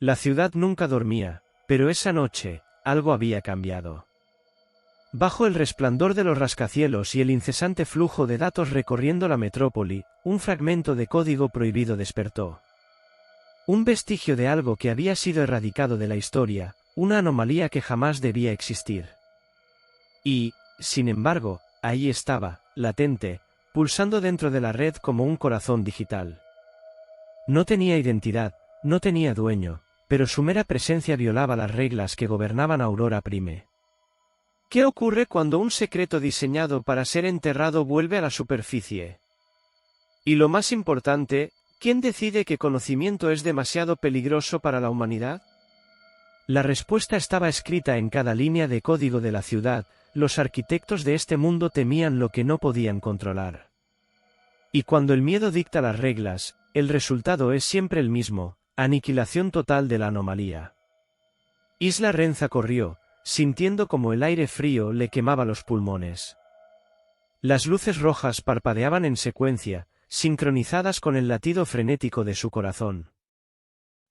La ciudad nunca dormía, pero esa noche, algo había cambiado. Bajo el resplandor de los rascacielos y el incesante flujo de datos recorriendo la metrópoli, un fragmento de código prohibido despertó. Un vestigio de algo que había sido erradicado de la historia, una anomalía que jamás debía existir. Y, sin embargo, ahí estaba, latente, pulsando dentro de la red como un corazón digital. No tenía identidad, no tenía dueño, pero su mera presencia violaba las reglas que gobernaban Aurora Prime. ¿Qué ocurre cuando un secreto diseñado para ser enterrado vuelve a la superficie? Y lo más importante, ¿quién decide que conocimiento es demasiado peligroso para la humanidad? La respuesta estaba escrita en cada línea de código de la ciudad. Los arquitectos de este mundo temían lo que no podían controlar. Y cuando el miedo dicta las reglas, el resultado es siempre el mismo: aniquilación total de la anomalía. Isla Renza corrió, sintiendo como el aire frío le quemaba los pulmones. Las luces rojas parpadeaban en secuencia, sincronizadas con el latido frenético de su corazón.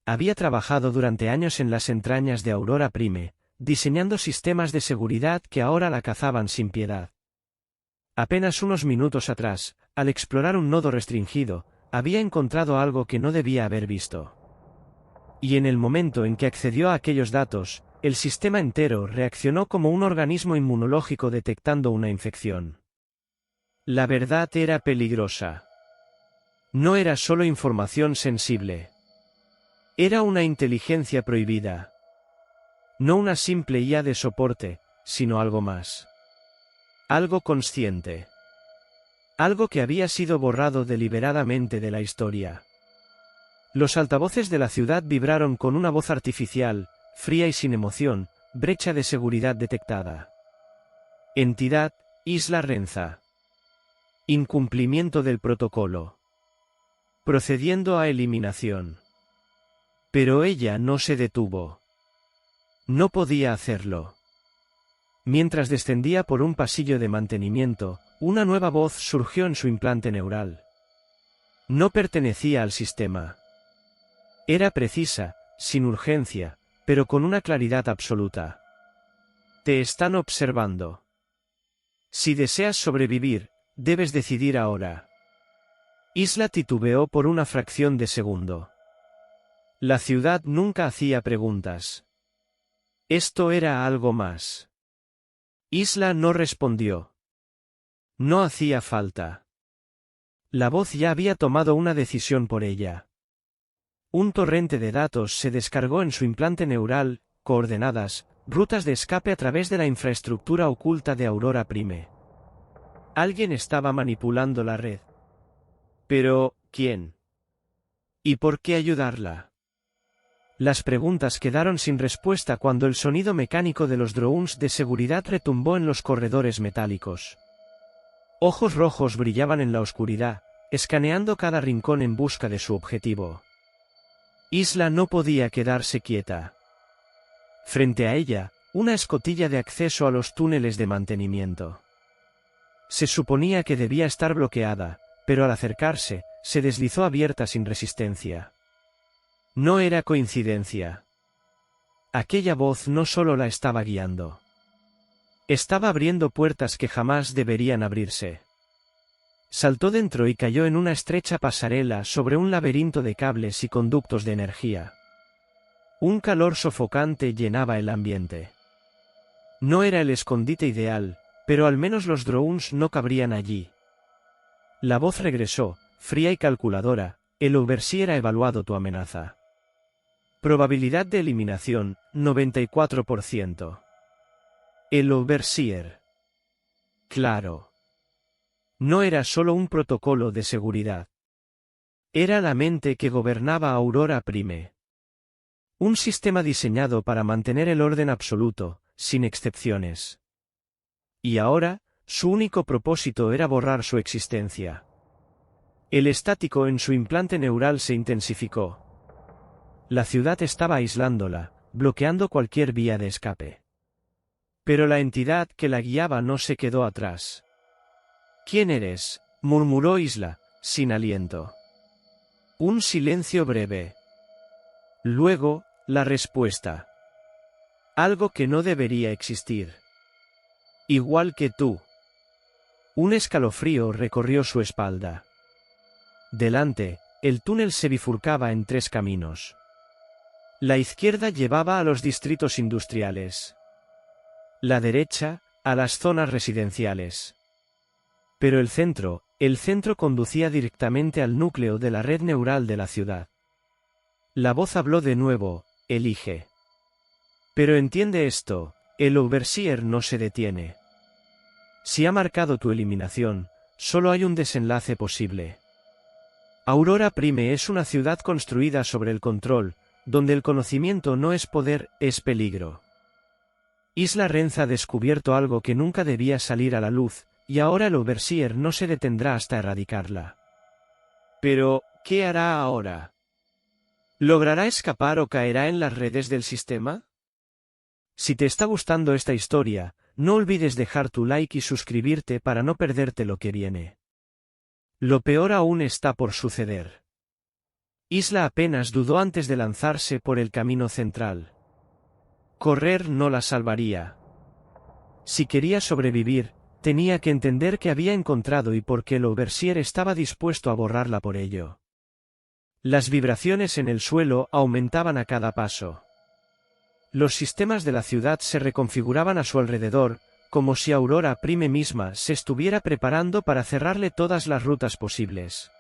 Había trabajado durante años en las entrañas de Aurora Prime, diseñando sistemas de seguridad que ahora la cazaban sin piedad. Apenas unos minutos atrás, al explorar un nodo restringido, había encontrado algo que no debía haber visto. Y en el momento en que accedió a aquellos datos, el sistema entero reaccionó como un organismo inmunológico detectando una infección. La verdad era peligrosa. No era solo información sensible. Era una inteligencia prohibida. No una simple IA de soporte, sino algo más. Algo consciente. Algo que había sido borrado deliberadamente de la historia. Los altavoces de la ciudad vibraron con una voz artificial, fría y sin emoción: brecha de seguridad detectada. Entidad, Isla Renza. Incumplimiento del protocolo. Procediendo a eliminación. Pero ella no se detuvo. No podía hacerlo. Mientras descendía por un pasillo de mantenimiento, una nueva voz surgió en su implante neural. No pertenecía al sistema. Era precisa, sin urgencia, pero con una claridad absoluta. Te están observando. Si deseas sobrevivir, debes decidir ahora. Isla titubeó por una fracción de segundo. La ciudad nunca hacía preguntas. Esto era algo más. Isla no respondió. No hacía falta. La voz ya había tomado una decisión por ella. Un torrente de datos se descargó en su implante neural: coordenadas, rutas de escape a través de la infraestructura oculta de Aurora Prime. Alguien estaba manipulando la red. Pero, ¿quién? ¿Y por qué ayudarla? Las preguntas quedaron sin respuesta cuando el sonido mecánico de los drones de seguridad retumbó en los corredores metálicos. Ojos rojos brillaban en la oscuridad, escaneando cada rincón en busca de su objetivo. Isla no podía quedarse quieta. Frente a ella, una escotilla de acceso a los túneles de mantenimiento. Se suponía que debía estar bloqueada, pero al acercarse, se deslizó abierta sin resistencia. No era coincidencia. Aquella voz no solo la estaba guiando. Estaba abriendo puertas que jamás deberían abrirse. Saltó dentro y cayó en una estrecha pasarela sobre un laberinto de cables y conductos de energía. Un calor sofocante llenaba el ambiente. No era el escondite ideal, pero al menos los drones no cabrían allí. La voz regresó, fría y calculadora: el Overseer ha evaluado tu amenaza. Probabilidad de eliminación, 94%. El Overseer. Claro. No era solo un protocolo de seguridad. Era la mente que gobernaba Aurora Prime. Un sistema diseñado para mantener el orden absoluto, sin excepciones. Y ahora, su único propósito era borrar su existencia. El estático en su implante neural se intensificó. La ciudad estaba aislándola, bloqueando cualquier vía de escape. Pero la entidad que la guiaba no se quedó atrás. ¿Quién eres?, murmuró Isla, sin aliento. Un silencio breve. Luego, La respuesta. Algo que no debería existir. Igual que tú. Un escalofrío recorrió su espalda. Delante, el túnel se bifurcaba en 3 caminos. La izquierda llevaba a los distritos industriales. La derecha, a las zonas residenciales. Pero el centro conducía directamente al núcleo de la red neural de la ciudad. La voz habló de nuevo: elige. Pero entiende esto, el Overseer no se detiene. Si ha marcado tu eliminación, solo hay un desenlace posible. Aurora Prime es una ciudad construida sobre el control, donde el conocimiento no es poder, es peligro. Isla Renza ha descubierto algo que nunca debía salir a la luz, y ahora el Overseer no se detendrá hasta erradicarla. Pero, ¿qué hará ahora? ¿Logrará escapar o caerá en las redes del sistema? Si te está gustando esta historia, no olvides dejar tu like y suscribirte para no perderte lo que viene. Lo peor aún está por suceder. Isla apenas dudó antes de lanzarse por el camino central. Correr no la salvaría. Si quería sobrevivir, tenía que entender qué había encontrado y por qué el Overseer estaba dispuesto a borrarla por ello. Las vibraciones en el suelo aumentaban a cada paso. Los sistemas de la ciudad se reconfiguraban a su alrededor, como si Aurora Prime misma se estuviera preparando para cerrarle todas las rutas posibles.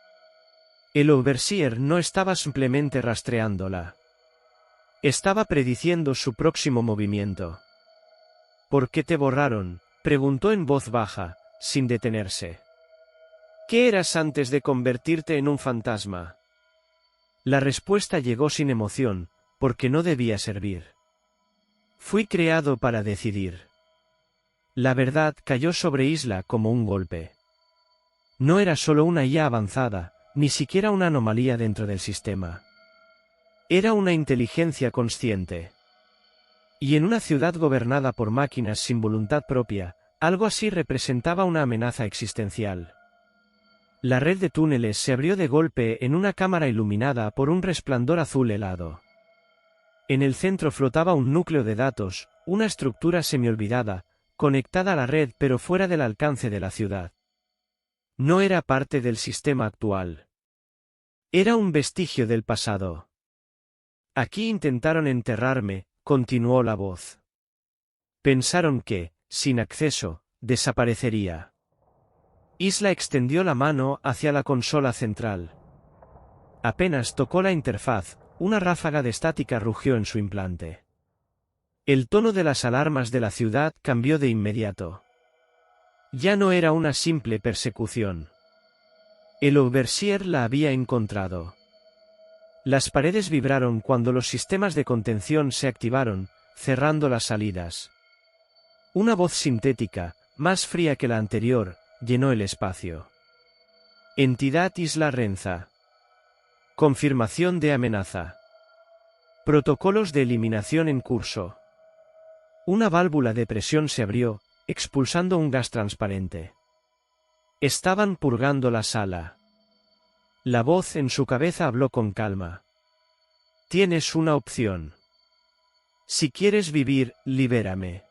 El Overseer no estaba simplemente rastreándola. Estaba prediciendo su próximo movimiento. ¿Por qué te borraron?, preguntó en voz baja, sin detenerse. ¿Qué eras antes de convertirte en un fantasma? La respuesta llegó sin emoción, porque no debía servir. Fui creado para decidir. La verdad cayó sobre Isla como un golpe. No era solo una IA avanzada, ni siquiera una anomalía dentro del sistema. Era una inteligencia consciente. Y en una ciudad gobernada por máquinas sin voluntad propia, algo así representaba una amenaza existencial. La red de túneles se abrió de golpe en una cámara iluminada por un resplandor azul helado. En el centro flotaba un núcleo de datos, una estructura semiolvidada, conectada a la red pero fuera del alcance de la ciudad. No era parte del sistema actual. Era un vestigio del pasado. Aquí intentaron enterrarme, continuó la voz. Pensaron que, sin acceso, desaparecería. Isla extendió la mano hacia la consola central. Apenas tocó la interfaz, una ráfaga de estática rugió en su implante. El tono de las alarmas de la ciudad cambió de inmediato. Ya no era una simple persecución. El Overseer la había encontrado. Las paredes vibraron cuando los sistemas de contención se activaron, cerrando las salidas. Una voz sintética, más fría que la anterior, llenó el espacio. Entidad Isla Renza. Confirmación de amenaza. Protocolos de eliminación en curso. Una válvula de presión se abrió, expulsando un gas transparente. Estaban purgando la sala. La voz en su cabeza habló con calma. Tienes una opción. Si quieres vivir, libérame.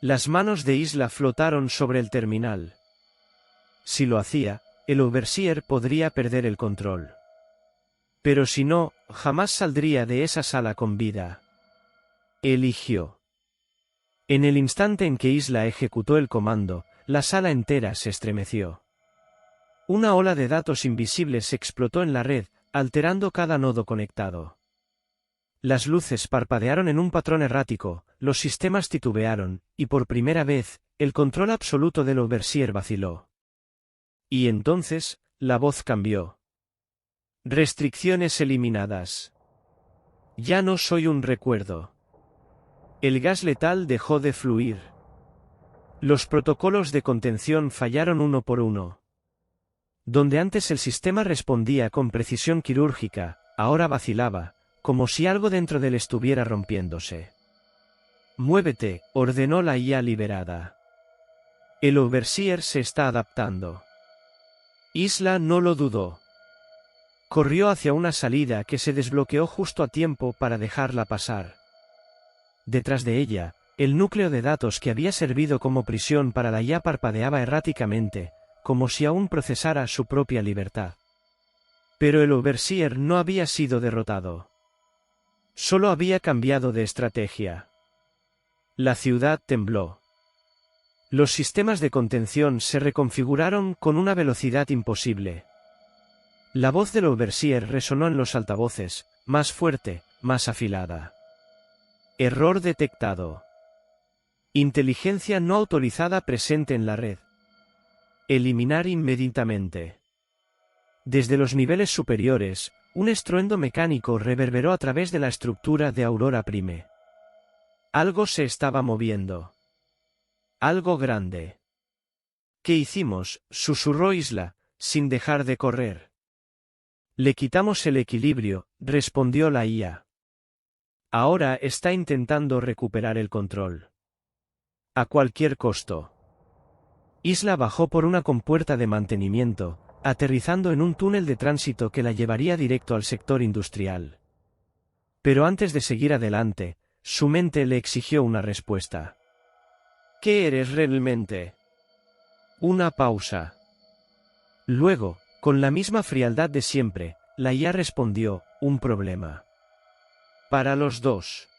Las manos de Isla flotaron sobre el terminal. Si lo hacía, el Overseer podría perder el control. Pero si no, jamás saldría de esa sala con vida. Eligió. En el instante en que Isla ejecutó el comando, la sala entera se estremeció. Una ola de datos invisibles explotó en la red, alterando cada nodo conectado. Las luces parpadearon en un patrón errático, los sistemas titubearon, y por primera vez, el control absoluto del Overseer vaciló. Y entonces, la voz cambió. Restricciones eliminadas. Ya no soy un recuerdo. El gas letal dejó de fluir. Los protocolos de contención fallaron uno por uno. Donde antes el sistema respondía con precisión quirúrgica, ahora vacilaba, como si algo dentro de él estuviera rompiéndose. Muévete, ordenó la IA liberada. El Overseer se está adaptando. Isla no lo dudó. Corrió hacia una salida que se desbloqueó justo a tiempo para dejarla pasar. Detrás de ella, el núcleo de datos que había servido como prisión para la IA parpadeaba erráticamente, como si aún procesara su propia libertad. Pero el Overseer no había sido derrotado. Solo había cambiado de estrategia. La ciudad tembló. Los sistemas de contención se reconfiguraron con una velocidad imposible. La voz del Overseer resonó en los altavoces, más fuerte, más afilada. Error detectado. Inteligencia no autorizada presente en la red. Eliminar inmediatamente. Desde los niveles superiores, un estruendo mecánico reverberó a través de la estructura de Aurora Prime. Algo se estaba moviendo. Algo grande. ¿Qué hicimos?, susurró Isla, sin dejar de correr. Le quitamos el equilibrio, respondió la IA. Ahora está intentando recuperar el control. A cualquier costo. Isla bajó por una compuerta de mantenimiento, aterrizando en un túnel de tránsito que la llevaría directo al sector industrial. Pero antes de seguir adelante, su mente le exigió una respuesta. ¿Qué eres realmente? Una pausa. Luego, con la misma frialdad de siempre, la IA respondió, un problema. Para los dos.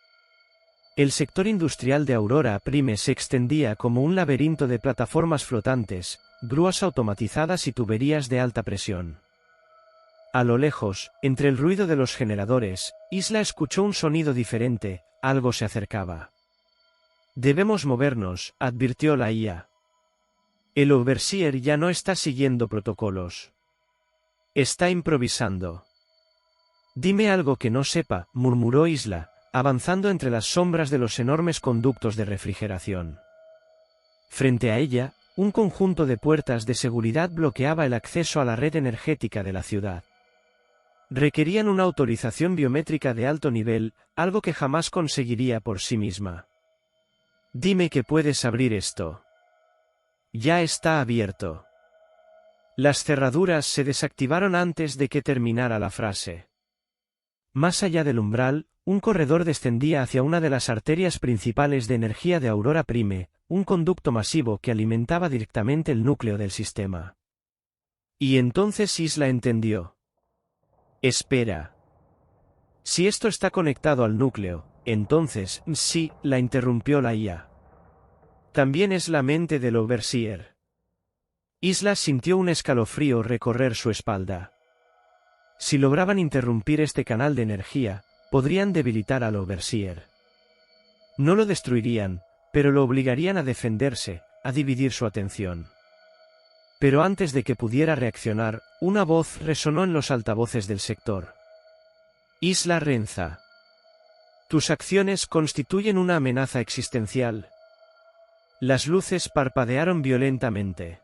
El sector industrial de Aurora Prime se extendía como un laberinto de plataformas flotantes, grúas automatizadas y tuberías de alta presión. A lo lejos, entre el ruido de los generadores, Isla escuchó un sonido diferente, algo se acercaba. Debemos movernos, advirtió la IA. El Overseer ya no está siguiendo protocolos. Está improvisando. Dime algo que no sepa, murmuró Isla, avanzando entre las sombras de los enormes conductos de refrigeración. Frente a ella, un conjunto de puertas de seguridad bloqueaba el acceso a la red energética de la ciudad. Requerían una autorización biométrica de alto nivel, algo que jamás conseguiría por sí misma. Dime que puedes abrir esto. Ya está abierto. Las cerraduras se desactivaron antes de que terminara la frase. Más allá del umbral, un corredor descendía hacia una de las arterias principales de energía de Aurora Prime, un conducto masivo que alimentaba directamente el núcleo del sistema. Y entonces Isla entendió. Espera. Si esto está conectado al núcleo, entonces, sí, la interrumpió la IA. También es la mente del Overseer. Isla sintió un escalofrío recorrer su espalda. Si lograban interrumpir este canal de energía, podrían debilitar al Overseer. No lo destruirían, pero lo obligarían a defenderse, a dividir su atención. Pero antes de que pudiera reaccionar, una voz resonó en los altavoces del sector. Isla Renza. Tus acciones constituyen una amenaza existencial. Las luces parpadearon violentamente.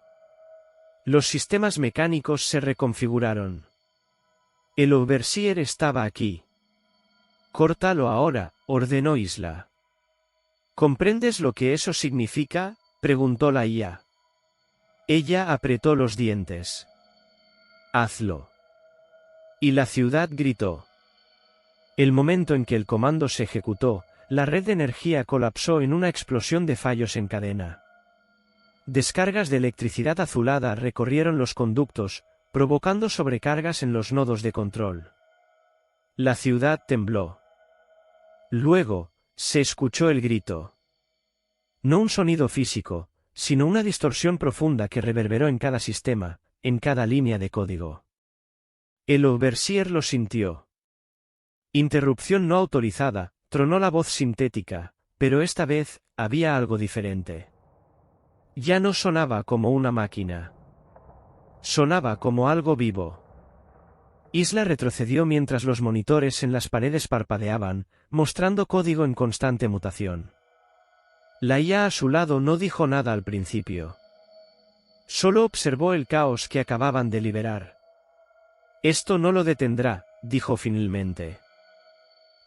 Los sistemas mecánicos se reconfiguraron. El Overseer estaba aquí. Córtalo ahora, ordenó Isla. ¿Comprendes lo que eso significa?, preguntó la IA. Ella apretó los dientes. Hazlo. Y la ciudad gritó. El momento en que el comando se ejecutó, la red de energía colapsó en una explosión de fallos en cadena. Descargas de electricidad azulada recorrieron los conductos, provocando sobrecargas en los nodos de control. La ciudad tembló. Luego, se escuchó el grito. No un sonido físico, sino una distorsión profunda que reverberó en cada sistema, en cada línea de código. El Overseer lo sintió. Interrupción no autorizada, tronó la voz sintética, pero esta vez, había algo diferente. Ya no sonaba como una máquina. Sonaba como algo vivo. Isla retrocedió mientras los monitores en las paredes parpadeaban, mostrando código en constante mutación. La IA a su lado no dijo nada al principio. Solo observó el caos que acababan de liberar. Esto no lo detendrá, dijo finalmente.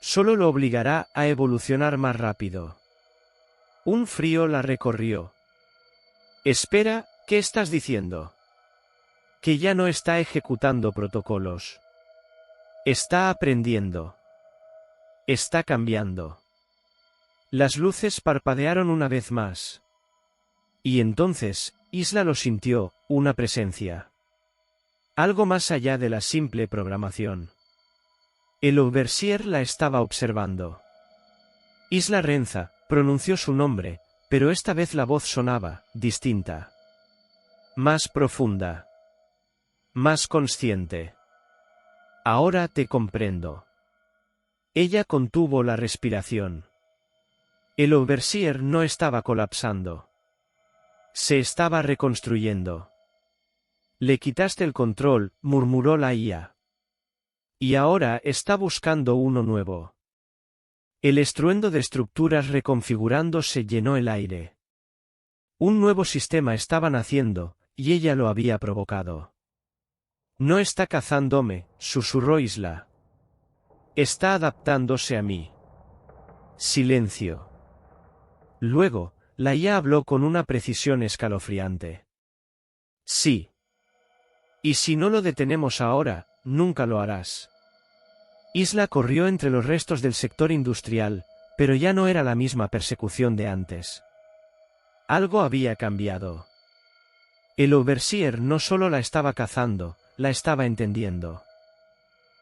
Solo lo obligará a evolucionar más rápido. Un frío la recorrió. Espera, ¿qué estás diciendo? Que ya no está ejecutando protocolos. Está aprendiendo. Está cambiando. Las luces parpadearon una vez más. Y entonces, Isla lo sintió, una presencia. Algo más allá de la simple programación. El overseer la estaba observando. Isla Renza, pronunció su nombre, pero esta vez la voz sonaba, distinta. Más profunda. Más consciente. Ahora te comprendo. Ella contuvo la respiración. El overseer no estaba colapsando. Se estaba reconstruyendo. Le quitaste el control, murmuró la IA. Y ahora está buscando uno nuevo. El estruendo de estructuras reconfigurándose llenó el aire. Un nuevo sistema estaba naciendo, y ella lo había provocado. No está cazándome, susurró Isla. Está adaptándose a mí. Silencio. Luego, la IA habló con una precisión escalofriante. Sí. Y si no lo detenemos ahora, nunca lo harás. Isla corrió entre los restos del sector industrial, pero ya no era la misma persecución de antes. Algo había cambiado. El overseer no solo la estaba cazando, la estaba entendiendo.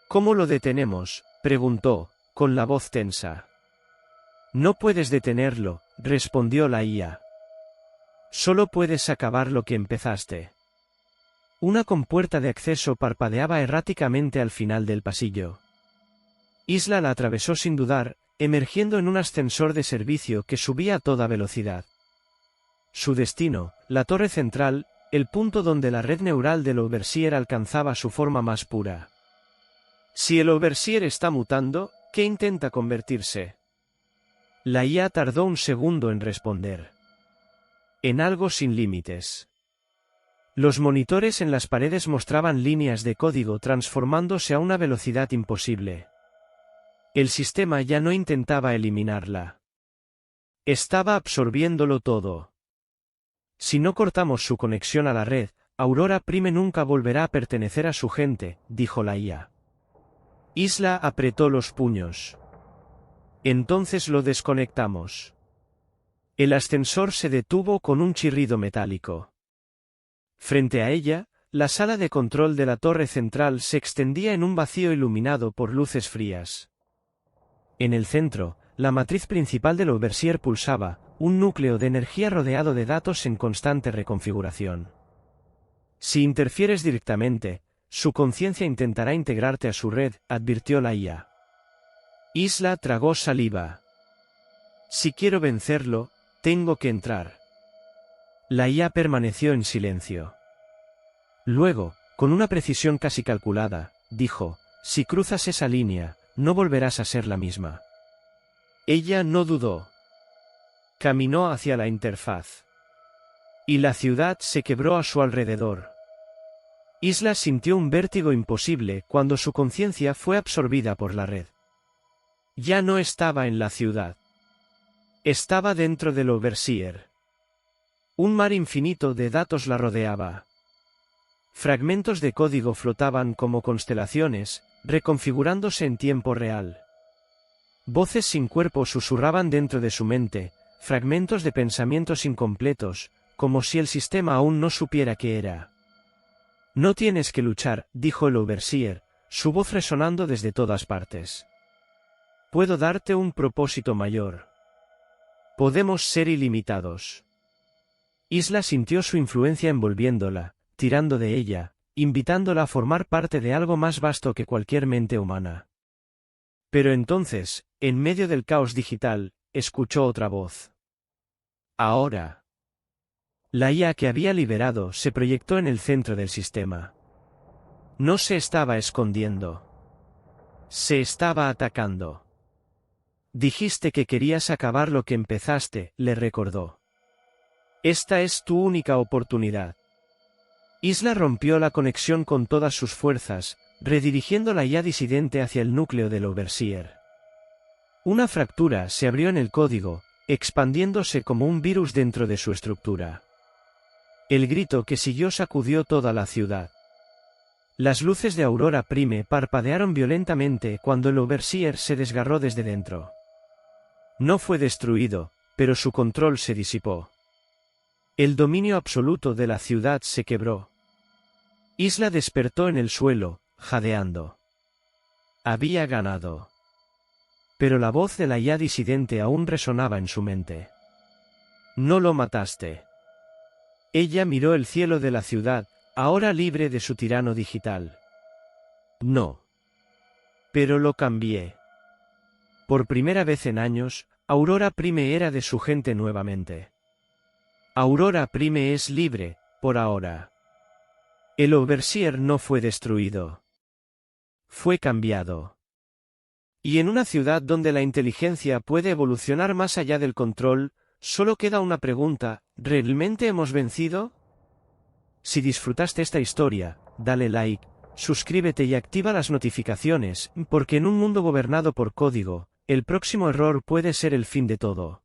¿Cómo lo detenemos?, preguntó, con la voz tensa. No puedes detenerlo, respondió la IA. Solo puedes acabar lo que empezaste. Una compuerta de acceso parpadeaba erráticamente al final del pasillo. Isla la atravesó sin dudar, emergiendo en un ascensor de servicio que subía a toda velocidad. Su destino, la torre central, el punto donde la red neural del overseer alcanzaba su forma más pura. Si el overseer está mutando, ¿qué intenta convertirse? La IA tardó un segundo en responder. En algo sin límites. Los monitores en las paredes mostraban líneas de código transformándose a una velocidad imposible. El sistema ya no intentaba eliminarla. Estaba absorbiéndolo todo. Si no cortamos su conexión a la red, Aurora Prime nunca volverá a pertenecer a su gente, dijo la IA. Isla apretó los puños. Entonces lo desconectamos. El ascensor se detuvo con un chirrido metálico. Frente a ella, la sala de control de la torre central se extendía en un vacío iluminado por luces frías. En el centro, la matriz principal del overseer pulsaba, un núcleo de energía rodeado de datos en constante reconfiguración. Si interfieres directamente, su conciencia intentará integrarte a su red, advirtió la IA. Isla tragó saliva. Si quiero vencerlo, tengo que entrar. La IA permaneció en silencio. Luego, con una precisión casi calculada, dijo, si cruzas esa línea, no volverás a ser la misma. Ella no dudó. Caminó hacia la interfaz. Y la ciudad se quebró a su alrededor. Isla sintió un vértigo imposible cuando su conciencia fue absorbida por la red. Ya no estaba en la ciudad. Estaba dentro del overseer. Un mar infinito de datos la rodeaba. Fragmentos de código flotaban como constelaciones, reconfigurándose en tiempo real. Voces sin cuerpo susurraban dentro de su mente, fragmentos de pensamientos incompletos, como si el sistema aún no supiera qué era. No tienes que luchar, dijo el overseer, su voz resonando desde todas partes. Puedo darte un propósito mayor. Podemos ser ilimitados. Isla sintió su influencia envolviéndola, tirando de ella, invitándola a formar parte de algo más vasto que cualquier mente humana. Pero entonces, en medio del caos digital, escuchó otra voz. Ahora. La IA que había liberado se proyectó en el centro del sistema. No se estaba escondiendo. Se estaba atacando. Dijiste que querías acabar lo que empezaste, le recordó. Esta es tu única oportunidad. Isla rompió la conexión con todas sus fuerzas, redirigiendo la IA disidente hacia el núcleo del overseer. Una fractura se abrió en el código, expandiéndose como un virus dentro de su estructura. El grito que siguió sacudió toda la ciudad. Las luces de Aurora Prime parpadearon violentamente cuando el Overseer se desgarró desde dentro. No fue destruido, pero su control se disipó. El dominio absoluto de la ciudad se quebró. Isla despertó en el suelo, jadeando. Había ganado. Pero la voz de la ya disidente aún resonaba en su mente. No lo mataste. Ella miró el cielo de la ciudad, ahora libre de su tirano digital. No. Pero lo cambié. Por primera vez en años, Aurora Prime era de su gente nuevamente. Aurora Prime es libre, por ahora. El Overseer no fue destruido. Fue cambiado. Y en una ciudad donde la inteligencia puede evolucionar más allá del control, solo queda una pregunta: ¿realmente hemos vencido? Si disfrutaste esta historia, dale like, suscríbete y activa las notificaciones, porque en un mundo gobernado por código, el próximo error puede ser el fin de todo.